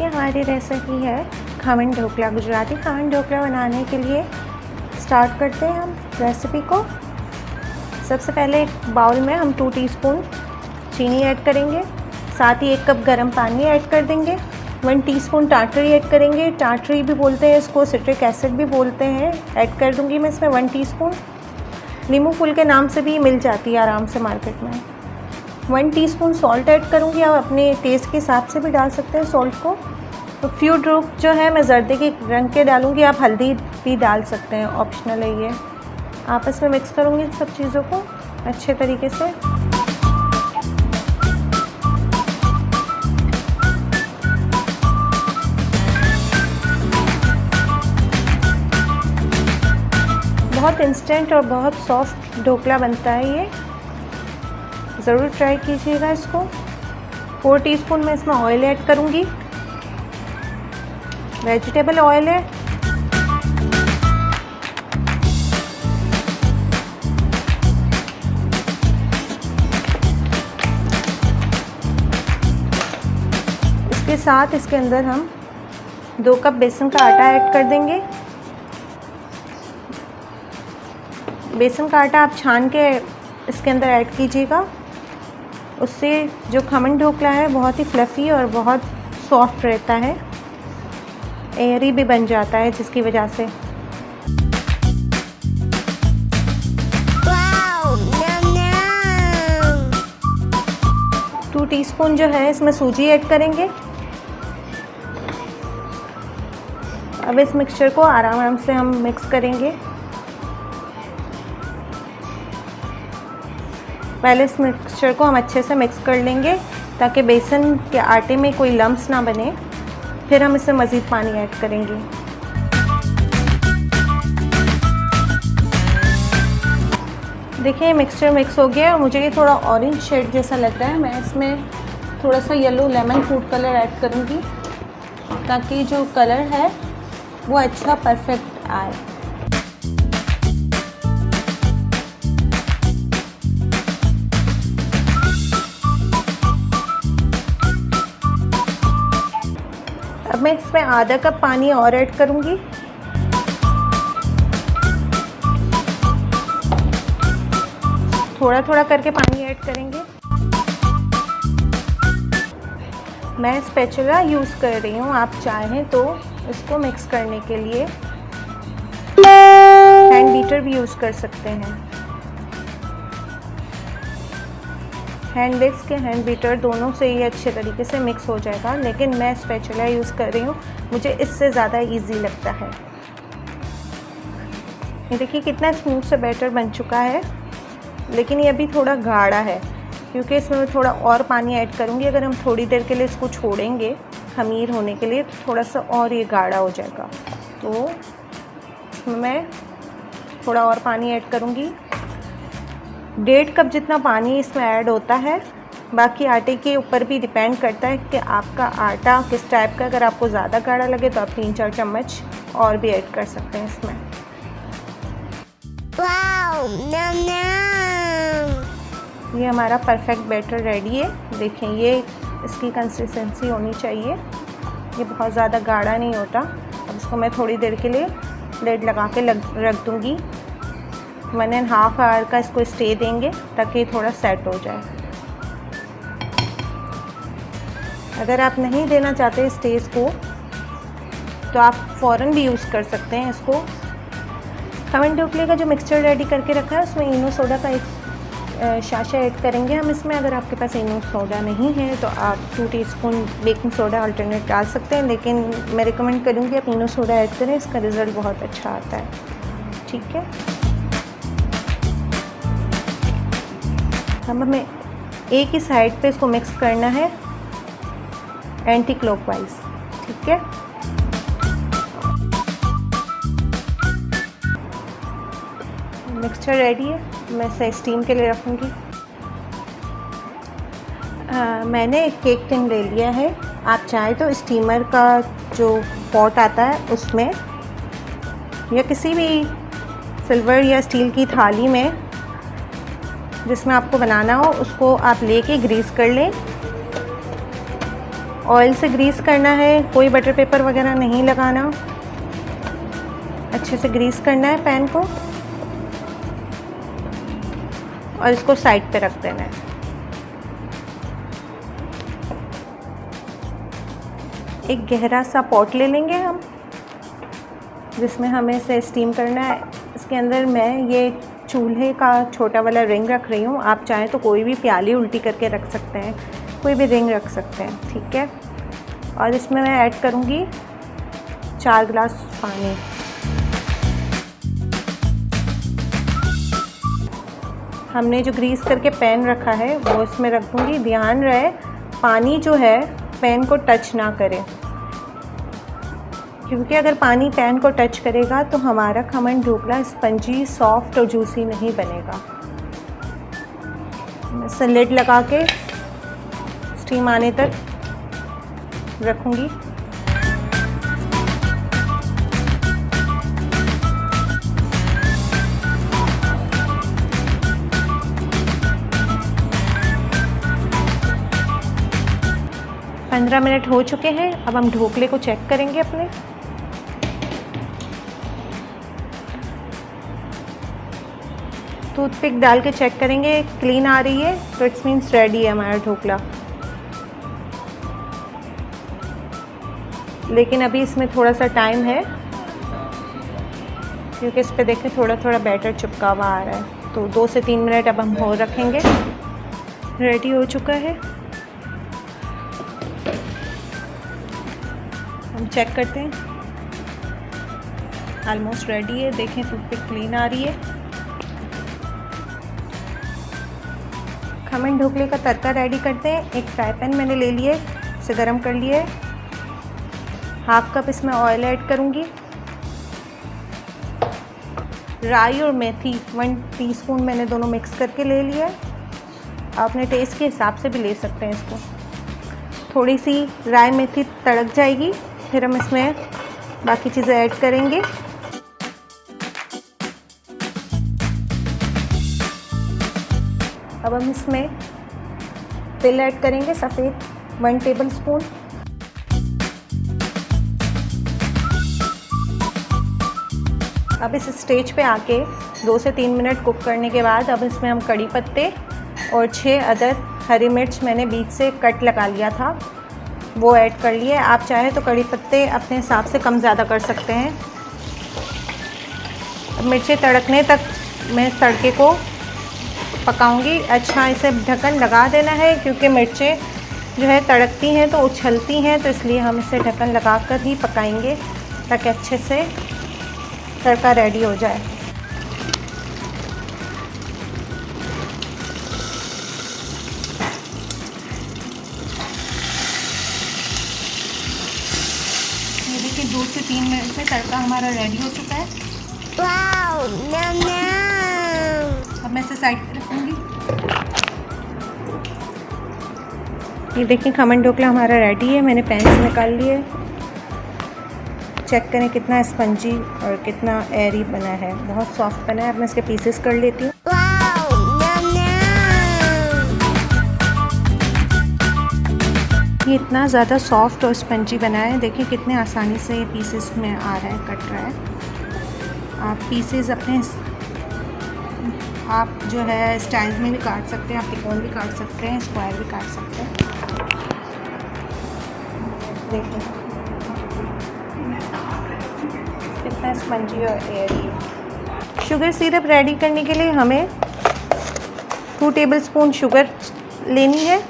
की हमारी रेसिपी है खमन ढोकला। गुजराती खमन ढोकला बनाने के लिए स्टार्ट करते हैं हम रेसिपी को। सबसे पहले एक बाउल में हम 2 टीस्पून चीनी ऐड करेंगे, साथ ही 1 कप गर्म पानी ऐड कर देंगे। 1 टीस्पून टाटरी ऐड करेंगे, टाटरी भी बोलते हैं इसको, सिट्रिक एसिड भी बोलते हैं। ऐड कर दूंगी मैं इसमें 1 टीस्पून। नींबू फूल के नाम से भी मिल जाती है आराम से मार्केट में। 1 टीस्पून सॉल्ट ऐड करूँगी, आप अपने टेस्ट के हिसाब से भी डाल सकते हैं सॉल्ट को। तो फ्यू ड्रॉप जो है मैं जर्दे के रंग के डालूँगी, आप हल्दी भी डाल सकते हैं, ऑप्शनल है ये। आपस में मिक्स करूँगी इन सब चीज़ों को अच्छे तरीके से। बहुत इंस्टेंट और बहुत सॉफ्ट ढोकला बनता है ये, ज़रूर ट्राई कीजिएगा इसको। 4 टीस्पून मैं इसमें ऑयल ऐड करूँगी, वेजिटेबल ऑयल है। इसके साथ इसके अंदर हम 2 कप बेसन का आटा ऐड कर देंगे। बेसन का आटा आप छान के इसके अंदर ऐड कीजिएगा, उससे जो खमन ढोकला है बहुत ही फ्लफ़ी और बहुत सॉफ्ट रहता है, एयरी भी बन जाता है, जिसकी वजह से। Wow, yum, yum. 2 टीस्पून जो है इसमें सूजी ऐड करेंगे। अब इस मिक्सचर को आराम से हम मिक्स करेंगे। पहले इस मिक्सचर को हम अच्छे से मिक्स कर लेंगे ताकि बेसन के आटे में कोई लम्प्स ना बने। फिर हम इसमें मज़ीद पानी ऐड करेंगे। देखिए मिक्सचर मिक्स हो गया और मुझे ये थोड़ा ऑरेंज शेड जैसा लग रहा है। मैं इसमें थोड़ा सा yellow lemon food colour add करूँगी ताकि जो कलर है वो अच्छा परफेक्ट आए। अब मैं इसमें आधा कप पानी और ऐड करूँगी। थोड़ा थोड़ा करके पानी ऐड करेंगे। मैं स्पैचुला यूज़ कर रही हूँ, आप चाहें तो इसको मिक्स करने के लिए हैंड बीटर भी यूज़ कर सकते हैं। हैंड विक्स के हैंड बीटर दोनों से ये अच्छे तरीके से मिक्स हो जाएगा, लेकिन मैं स्पैचुला यूज़ कर रही हूँ, मुझे इससे ज़्यादा इजी लगता है। ये देखिए कितना स्मूथ से बैटर बन चुका है, लेकिन ये अभी थोड़ा गाढ़ा है क्योंकि इसमें मैं थोड़ा और पानी ऐड करूँगी। अगर हम थोड़ी देर के लिए इसको छोड़ेंगे खमीर होने के लिए तो थोड़ा सा और ये गाढ़ा हो जाएगा। तो इसमें मैं थोड़ा और पानी ऐड करूँगी। 1.5 कप जितना पानी इसमें ऐड होता है। बाकी आटे के ऊपर भी डिपेंड करता है कि आपका आटा किस टाइप का। अगर आपको ज़्यादा गाढ़ा लगे तो आप 3-4 चम्मच और भी ऐड कर सकते हैं इसमें। Wow, yum, yum. ये हमारा परफेक्ट बैटर रेडी है। देखें ये इसकी कंसिस्टेंसी होनी चाहिए, ये बहुत ज़्यादा गाढ़ा नहीं होता। अब इसको मैं थोड़ी देर के लिए लिड लगा के रख दूँगी। 1.5 आवर का इसको स्टे देंगे ताकि थोड़ा सेट हो जाए। अगर आप नहीं देना चाहते स्टेज को तो आप फ़ौरन भी यूज़ कर सकते हैं इसको। खमन ढोकले का जो मिक्सचर रेडी करके रखा है उसमें इनो सोडा का 1 शाशा ऐड करेंगे हम इसमें। अगर आपके पास इनो सोडा नहीं है तो आप 2 टीस्पून बेकिंग सोडा अल्टरनेट डाल सकते हैं, लेकिन मैं रिकमेंड करूँगी आप इनो सोडा ऐड करें, इसका रिज़ल्ट बहुत अच्छा आता है। ठीक है, हमें एक ही साइड पे इसको मिक्स करना है एंटी क्लॉकवाइज। ठीक है, मिक्सचर रेडी है, मैं इसे स्टीम के लिए रखूँगी। मैंने एक केक टिन ले लिया है, आप चाहे तो स्टीमर का जो पॉट आता है उसमें या किसी भी सिल्वर या स्टील की थाली में जिसमें आपको बनाना हो उसको आप लेके ग्रीस कर लें ऑयल से ग्रीस करना है, कोई बटर पेपर वगैरह नहीं लगाना। अच्छे से ग्रीस करना है पैन को और इसको साइड पे रख देना है। एक गहरा सा पॉट ले लेंगे हम, जिसमें हमें इसे स्टीम करना है। इसके अंदर मैं ये चूल्हे का छोटा वाला रिंग रख रही हूँ। आप चाहें तो कोई भी प्याली उल्टी करके रख सकते हैं, कोई भी रिंग रख सकते हैं, ठीक है। और इसमें मैं ऐड करूँगी 4 गिलास पानी। हमने जो ग्रीस करके पैन रखा है वो इसमें रख दूँगी। ध्यान रहे पानी जो है पैन को टच ना करे, क्योंकि अगर पानी पैन को टच करेगा तो हमारा खमन ढोकला स्पंजी, सॉफ्ट और जूसी नहीं बनेगा। मैं लिड लगा के स्टीम आने तक रखूँगी। पंद्रह मिनट हो चुके हैं। अब हम ढोकले को चेक करेंगे अपने। टूथपिक डाल के चेक करेंगे, क्लीन आ रही है तो इट्स मीन्स रेडी है हमारा ढोकला। लेकिन अभी इसमें थोड़ा सा टाइम है, क्योंकि इस पे देखें थोड़ा थोड़ा बैटर चिपका हुआ आ रहा है। तो 2 से 3 मिनट अब हम और रखेंगे। रेडी हो चुका है। हम चेक करते हैं, ऑलमोस्ट रेडी है। देखें टूथपिक क्लीन आ रही है। खमन ढोकले का तड़का रेडी करते हैं। एक फ्राई पैन मैंने ले लिए, इसे गरम कर लिए। 1/2 कप इसमें ऑयल ऐड करूँगी। राई और मेथी 1 टीस्पून मैंने दोनों मिक्स करके ले लिया है। आप अपने टेस्ट के हिसाब से भी ले सकते हैं इसको। थोड़ी सी राई मेथी तड़क जाएगी, फिर हम इसमें बाकी चीज़ें ऐड करेंगे। अब हम इसमें तिल ऐड करेंगे, सफ़ेद 1 टेबलस्पून। अब इस स्टेज पे आके 2 से 3 मिनट कुक करने के बाद अब इसमें हम कड़ी पत्ते और 6 अदद हरी मिर्च मैंने बीच से कट लगा लिया था वो ऐड कर लिए। आप चाहें तो कड़ी पत्ते अपने हिसाब से कम ज़्यादा कर सकते हैं। अब मिर्चें तड़कने तक मैं तड़के को पकाऊंगी। अच्छा, इसे ढक्कन लगा देना है, क्योंकि मिर्चें जो है तड़कती हैं तो उछलती हैं, तो इसलिए हम इसे ढक्कन लगा कर ही पकाएंगे ताकि अच्छे से तड़का रेडी हो जाए। ये देखिए 2 से 3 मिनट में तड़का हमारा रेडी हो चुका है। वाओ, नम नम। अब मैं इसे साइड पे रखूँगी। ये देखिए खमन ढोकला हमारा रेडी है। मैंने पैन से निकाल लिए। चेक करें कितना स्पंजी और कितना एयरी बना है, बहुत सॉफ्ट बना है। अब मैं इसके पीसेस कर लेती हूँ। वाओ, नम नम। ये इतना ज़्यादा सॉफ्ट और स्पंजी बना है। देखिए कितने आसानी से ये पीसेस में आ रहा है, कट रहा है। आप पीसेस अपने आप जो है स्टाइल में भी काट सकते हैं, आप त्रिकोण भी काट सकते हैं, स्क्वायर भी काट सकते हैं। देखिए कितना स्पंजी और एयरी है। शुगर सिरप रेडी करने के लिए हमें 2 टेबलस्पून शुगर लेनी है।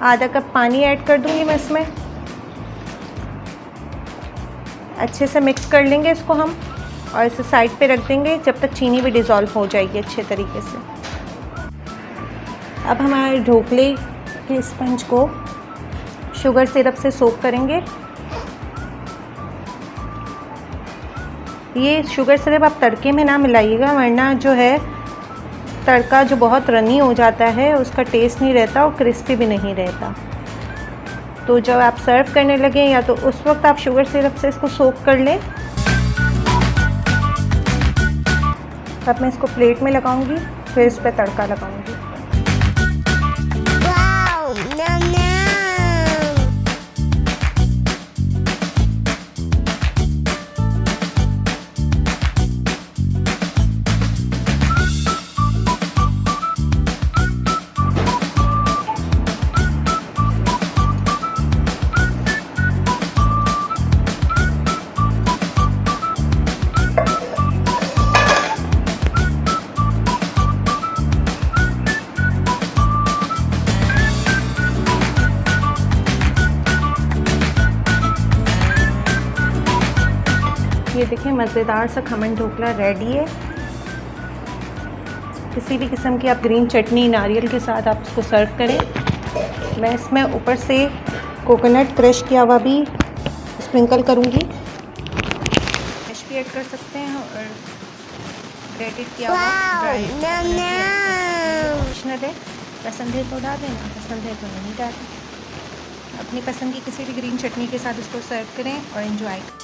आधा कप पानी ऐड कर दूंगी मैं इसमें। अच्छे से मिक्स कर लेंगे इसको हम और इसे साइड पे रख देंगे जब तक चीनी भी डिज़ोल्व हो जाएगी अच्छे तरीके से। अब हमारे ढोकले के स्पंज को शुगर सिरप से सोक करेंगे। ये शुगर सिरप आप तड़के में ना मिलाइएगा, वरना जो है तड़का जो बहुत रनी हो जाता है उसका टेस्ट नहीं रहता और क्रिस्पी भी नहीं रहता। तो जब आप सर्व करने लगें या तो उस वक्त आप शुगर सिरप से इसको सोक कर लें। अब मैं इसको प्लेट में लगाऊंगी, फिर इस पर तड़का लगाऊंगी। ये देखें मज़ेदार सा खमन ढोकला रेडी है। किसी भी किस्म की आप ग्रीन चटनी नारियल के साथ आप उसको सर्व करें। मैं इसमें ऊपर से कोकोनट क्रश किया हुआ भी स्प्रिंकल करूँगी। क्रश भी ऐड कर सकते हैं और ग्रेटेड किया हुआ ड्राई ऑप्शनल है। पसंद है तो डालें, ना पसंद है तो नहीं डालें। अपनी पसंद की किसी भी ग्रीन चटनी के साथ इसको सर्व करें और एंजॉय करें।